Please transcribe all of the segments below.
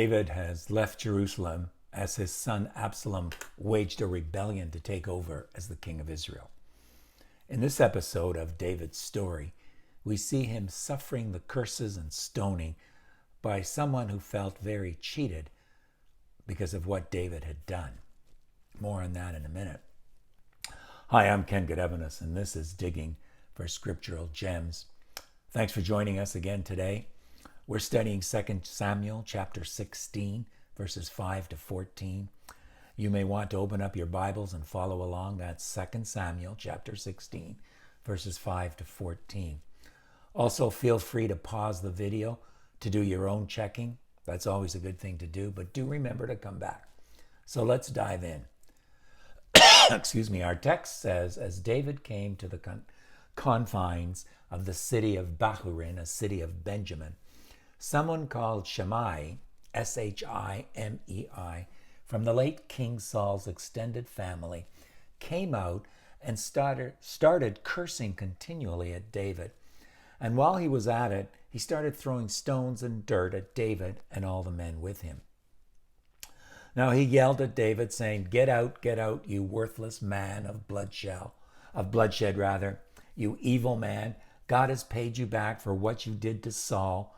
David has left Jerusalem as his son Absalom waged a rebellion to take over as the king of Israel. In this episode of David's story, we see him suffering the curses and stoning by someone who felt very cheated because of what David had done. More on that in a minute. Hi, I'm Ken Godevanis, and this is Digging for Scriptural Gems. Thanks for joining us again today. We're studying 2 Samuel chapter 16, verses 5 to 14. You may want to open up your Bibles and follow along. That's 2 Samuel chapter 16, verses 5 to 14. Also, feel free to pause the video to do your own checking. That's always a good thing to do, but do remember to come back. So let's dive in. Our text says, as David came to the confines of the city of Bahurim, a city of Benjamin, someone called Shimei, S-H-I-M-E-I, from the late King Saul's extended family, came out and started cursing continually at David. And while he was at it, he started throwing stones and dirt at David and all the men with him. Now he yelled at David, saying, get out, you worthless man of bloodshed, you evil man. God has paid you back for what you did to Saul,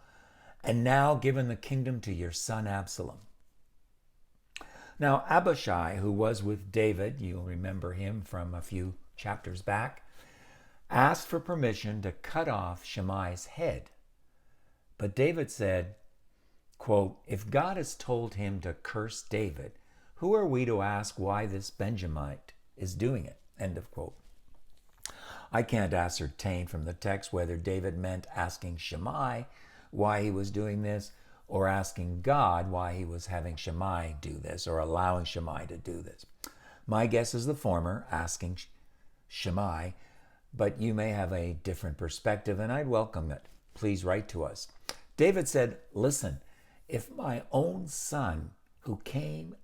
and now given the kingdom to your son Absalom. Now Abishai, who was with David, you'll remember him from a few chapters back, asked for permission to cut off Shimei's head. But David said, quote, if God has told him to curse David, who are we to ask why this Benjamite is doing it? End of quote. I can't ascertain from the text whether David meant asking Shimei why he was doing this, or asking God why he was having Shimei do this, or allowing Shimei to do this. My guess is the former, asking Shimei, but you may have a different perspective, and I'd welcome it. Please write to us. David said, listen, if my own son who came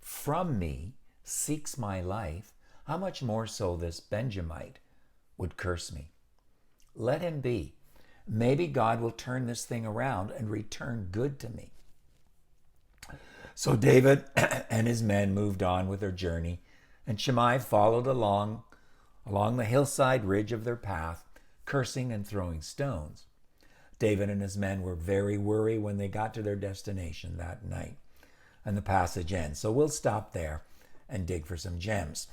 from me seeks my life, how much more so this Benjamite would curse me? Let him be. Maybe God will turn this thing around and return good to me. So David and his men moved on with their journey, and Shimei followed along the hillside ridge of their path, cursing and throwing stones. David and his men were very worried when they got to their destination that night. And the passage ends. So we'll stop there and dig for some gems.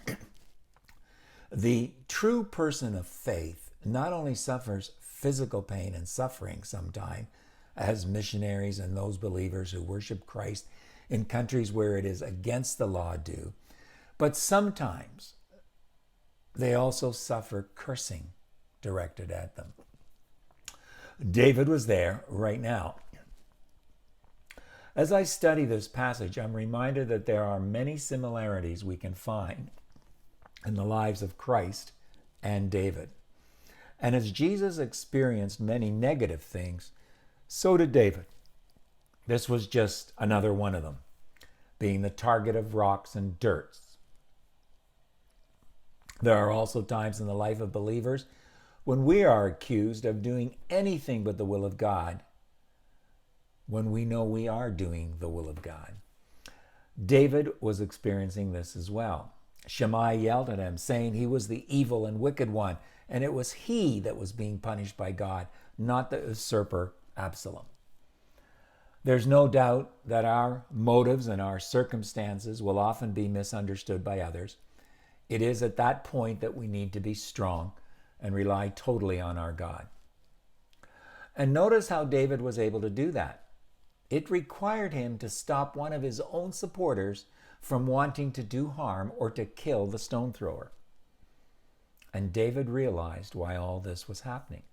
The true person of faith not only suffers physical pain and suffering sometime, as missionaries and those believers who worship Christ in countries where it is against the law do, but sometimes they also suffer cursing directed at them. David was there right now. As I study this passage, I'm reminded that there are many similarities we can find in the lives of Christ and David. And as Jesus experienced many negative things, so did David. This was just another one of them, being the target of rocks and dirt. There are also times in the life of believers when we are accused of doing anything but the will of God, when we know we are doing the will of God. David was experiencing this as well. Shimei yelled at him, saying he was the evil and wicked one, and it was he that was being punished by God, not the usurper Absalom. There's no doubt that our motives and our circumstances will often be misunderstood by others. It is at that point that we need to be strong and rely totally on our God. And notice how David was able to do that. It required him to stop one of his own supporters from wanting to do harm or to kill the stone thrower. And David realized why all this was happening.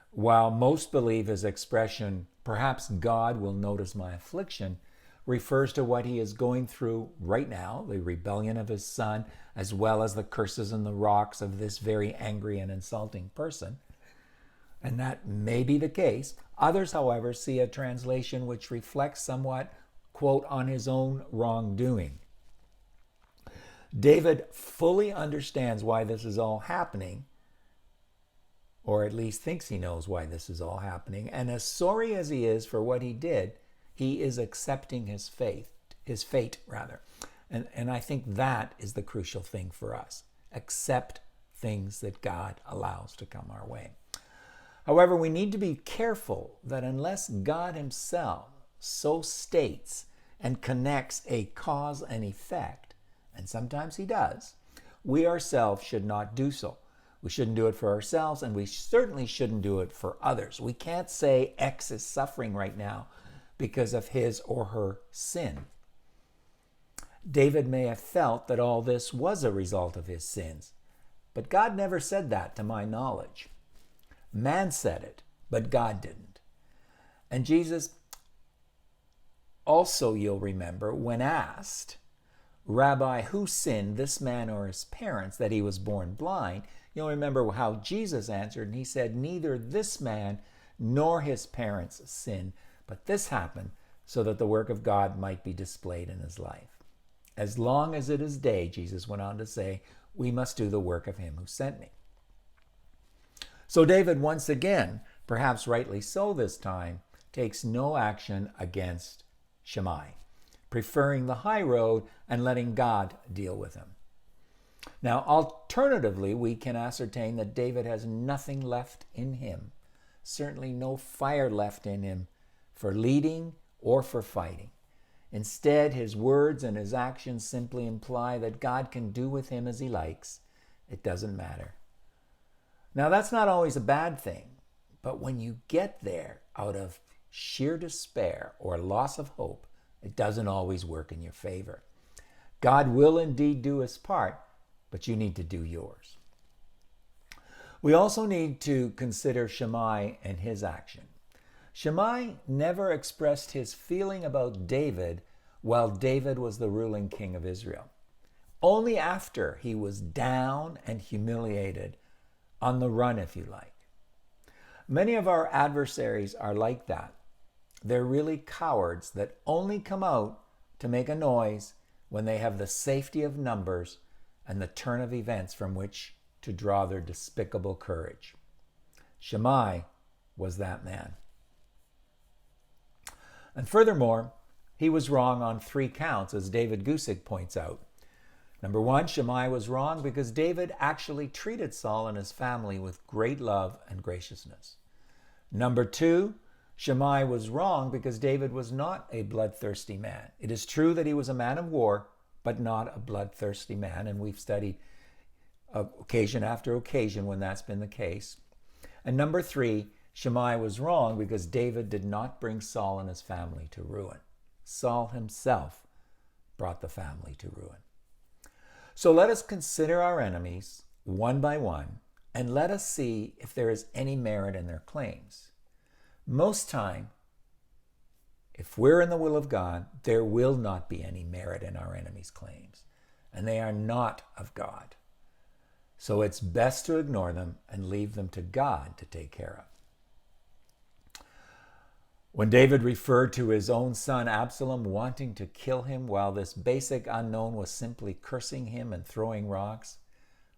While most believe his expression, perhaps God will notice my affliction, refers to what he is going through right now, the rebellion of his son, as well as the curses and the rocks of this very angry and insulting person. And that may be the case. Others, however, see a translation which reflects somewhat, quote, on his own wrongdoing. David fully understands why this is all happening, or at least thinks he knows why this is all happening. And as sorry as he is for what he did, He is accepting his fate rather. And I think that is the crucial thing for us. Accept things that God allows to come our way. However, we need to be careful that unless God himself so states and connects a cause and effect, and sometimes he does, we ourselves should not do so. We shouldn't do it for ourselves, and we certainly shouldn't do it for others. We can't say X is suffering right now because of his or her sin. David may have felt that all this was a result of his sins, but God never said that to my knowledge. Man said it, but God didn't. And Jesus also, you'll remember, when asked, Rabbi, who sinned, this man or his parents, that he was born blind? You'll remember how Jesus answered, and he said, neither this man nor his parents sinned, but this happened so that the work of God might be displayed in his life. As long as it is day, Jesus went on to say, we must do the work of him who sent me. So David, once again, perhaps rightly so this time, takes no action against Shimei, preferring the high road and letting God deal with him. Now, alternatively, we can ascertain that David has nothing left in him, certainly no fire left in him for leading or for fighting. Instead, his words and his actions simply imply that God can do with him as he likes. It doesn't matter. Now, that's not always a bad thing, but when you get there out of sheer despair or loss of hope, it doesn't always work in your favor. God will indeed do his part, but you need to do yours. We also need to consider Shimei and his action. Shimei never expressed his feeling about David while David was the ruling king of Israel. Only after he was down and humiliated, on the run, if you like. Many of our adversaries are like that. They're really cowards that only come out to make a noise when they have the safety of numbers and the turn of events from which to draw their despicable courage. Shimei was that man. And furthermore, he was wrong on 3 counts, as David Gusick points out. Number 1, Shimei was wrong because David actually treated Saul and his family with great love and graciousness. Number 2, Shimei was wrong because David was not a bloodthirsty man. It is true that he was a man of war, but not a bloodthirsty man, and we've studied occasion after occasion when that's been the case. And number 3, Shimei was wrong because David did not bring Saul and his family to ruin. Saul himself brought the family to ruin. So let us consider our enemies one by one, and let us see if there is any merit in their claims. Most time, if we're in the will of God, there will not be any merit in our enemies' claims, and they are not of God. So it's best to ignore them and leave them to God to take care of. When David referred to his own son Absalom wanting to kill him while this basic unknown was simply cursing him and throwing rocks,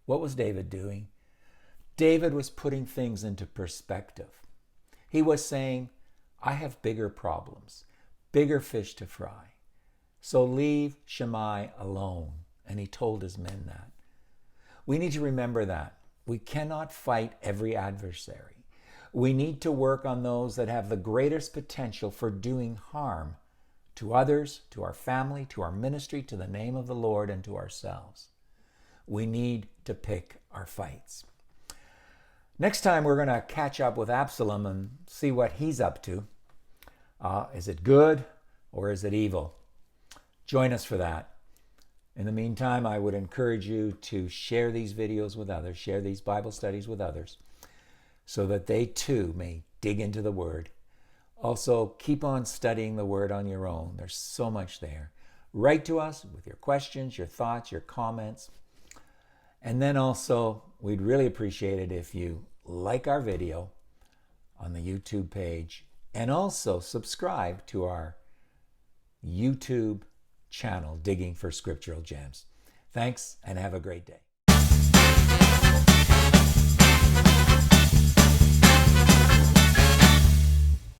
what was David doing? David was putting things into perspective. He was saying, I have bigger problems, bigger fish to fry. So leave Shimei alone. And he told his men that. We need to remember that. We cannot fight every adversary. We need to work on those that have the greatest potential for doing harm to others, to our family, to our ministry, to the name of the Lord, and to ourselves. We need to pick our fights. Next time, we're going to catch up with Absalom and see what he's up to. Is it good or is it evil? Join us for that. In the meantime, I would encourage you to share these videos with others, share these Bible studies with others, so that they too may dig into the Word. Also, keep on studying the Word on your own. There's so much there. Write to us with your questions, your thoughts, your comments. And then also, we'd really appreciate it if you like our video on the YouTube page and also subscribe to our YouTube channel, Digging for Scriptural Gems. Thanks, and have a great day.